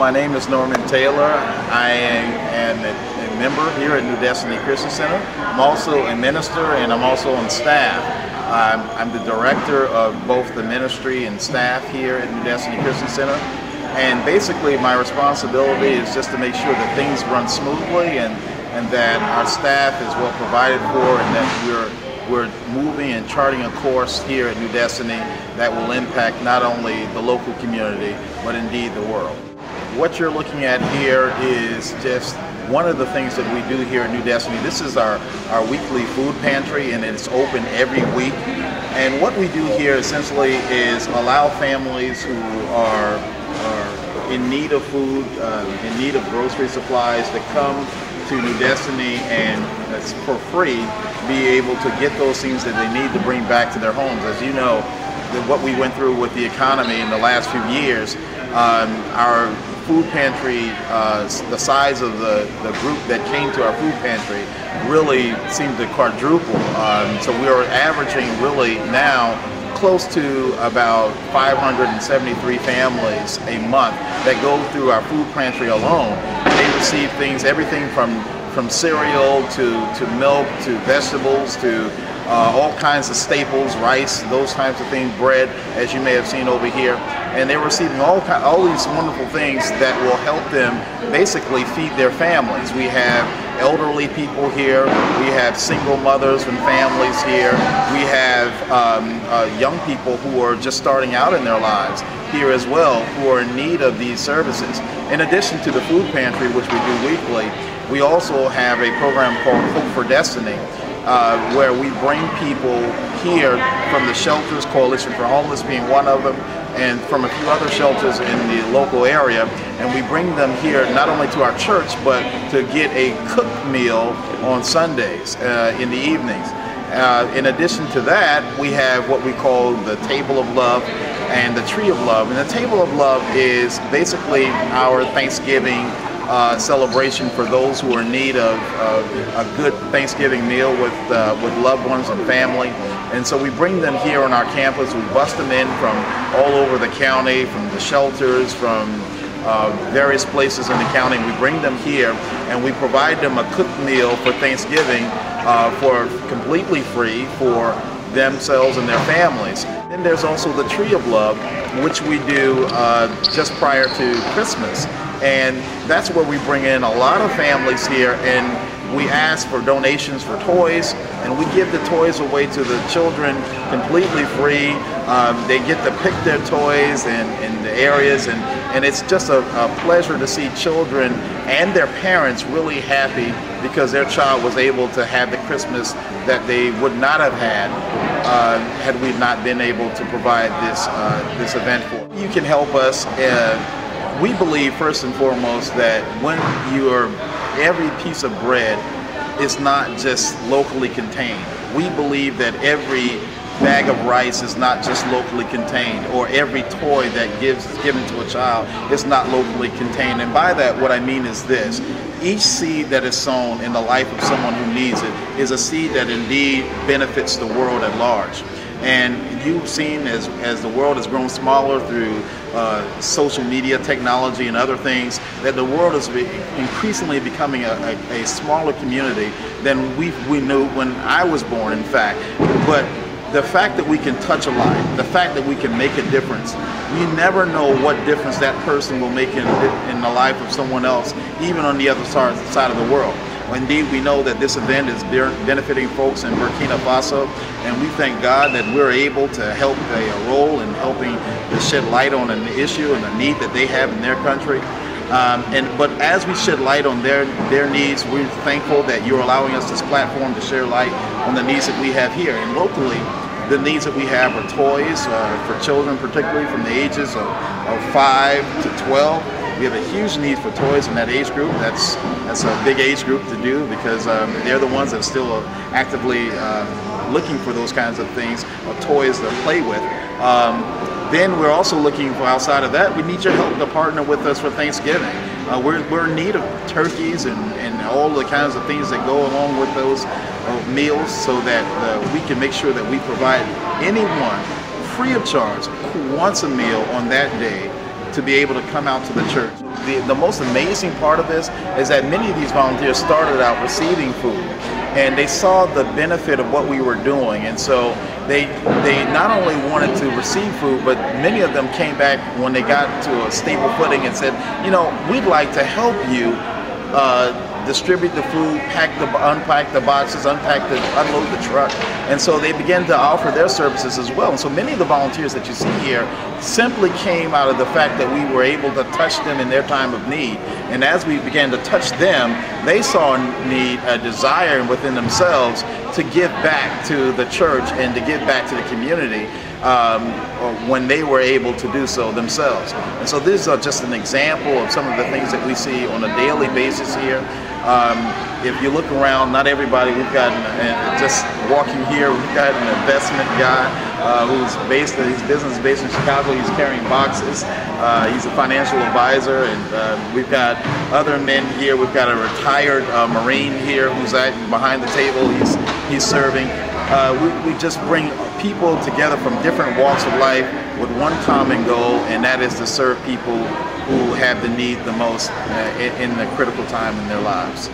my name is Norman Taylor. I am a member here at New Destiny Christian Center. I'm also a minister and I'm also on staff. I'm the director of both the ministry and staff here at New Destiny Christian Center. And basically my responsibility is just to make sure that things run smoothly and that our staff is well provided for and that we're moving and charting a course here at New Destiny that will impact not only the local community, but indeed the world. What you're looking at here is just one of the things that we do here at New Destiny. This is our weekly food pantry, and it's open every week. And what we do here essentially is allow families who are in need of food, in need of grocery supplies, to come to New Destiny and for free be able to get those things that they need to bring back to their homes. As you know, what we went through with the economy in the last few years, our food pantry, the size of the group that came to our food pantry really seemed to quadruple. So we are averaging really now close to about 573 families a month that go through our food pantry alone. They receive things, everything from cereal to milk to vegetables to all kinds of staples, rice, those types of things, bread, as you may have seen over here. And they're receiving all these wonderful things that will help them basically feed their families. We have elderly people here, we have single mothers and families here, we have young people who are just starting out in their lives here as well, who are in need of these services. In addition to the food pantry, which we do weekly, we also have a program called Hope for Destiny, where we bring people here from the Shelters Coalition for Homeless being one of them, and from a few other shelters in the local area, and we bring them here not only to our church, but to get a cooked meal on Sundays in the evenings. In addition to that, we have what we call the Table of Love and the Tree of Love. And the Table of Love is basically our Thanksgiving celebration for those who are in need of a good Thanksgiving meal with loved ones and family. And so we bring them here on our campus. We bus them in from all over the county, from the shelters, from various places in the county. We bring them here and we provide them a cooked meal for Thanksgiving for completely free for themselves and their families. Then there's also the Tree of Love, which we do just prior to Christmas. And that's where we bring in a lot of families here, and we ask for donations for toys, and we give the toys away to the children completely free. They get to pick their toys in the areas, and it's just a pleasure to see children and their parents really happy because their child was able to have the Christmas that they would not have had we not been able to provide this event for. You can help us. We believe first and foremost that when every piece of bread is not just locally contained. We believe that every bag of rice is not just locally contained, or every toy that is given to a child is not locally contained. And by that, what I mean is this: each seed that is sown in the life of someone who needs it is a seed that indeed benefits the world at large. And you've seen as the world has grown smaller through social media technology and other things, that the world is increasingly becoming a smaller community than we knew when I was born, in fact. But the fact that we can touch a life, the fact that we can make a difference, you never know what difference that person will make in the life of someone else, even on the other side of the world. Indeed, we know that this event is benefiting folks in Burkina Faso, and we thank God that we're able to help play a role in helping to shed light on an issue and a need that they have in their country. But as we shed light on their needs, we're thankful that you're allowing us this platform to share light on the needs that we have here. And locally, the needs that we have are toys for children, particularly from the ages of 5 to 12. We have a huge need for toys in that age group. That's a big age group to do because they're the ones that are still actively looking for those kinds of things, toys to play with. Then we're also looking for, outside of that, we need your help to partner with us for Thanksgiving. We're in need of turkeys and all the kinds of things that go along with those meals, so that we can make sure that we provide anyone free of charge who wants a meal on that day to be able to come out to the church. The most amazing part of this is that many of these volunteers started out receiving food, and they saw the benefit of what we were doing, and so they not only wanted to receive food, but many of them came back when they got to a stable footing and said, you know, we'd like to help you distribute the food, unpack the boxes, unload the truck. And so they began to offer their services as well. And so many of the volunteers that you see here simply came out of the fact that we were able to touch them in their time of need. And as we began to touch them, they saw a need, a desire within themselves to give back to the church and to give back to the community when they were able to do so themselves. And so this is just an example of some of the things that we see on a daily basis here. If you look around, not everybody, we've got, just walking here, we've got an investment guy who's based, his business is based in Chicago. He's carrying boxes. He's a financial advisor, and we've got other men here. We've got a retired Marine here who's behind the table. He's serving. We just bring people together from different walks of life with one common goal, and that is to serve people who have the need the most in the critical time in their lives.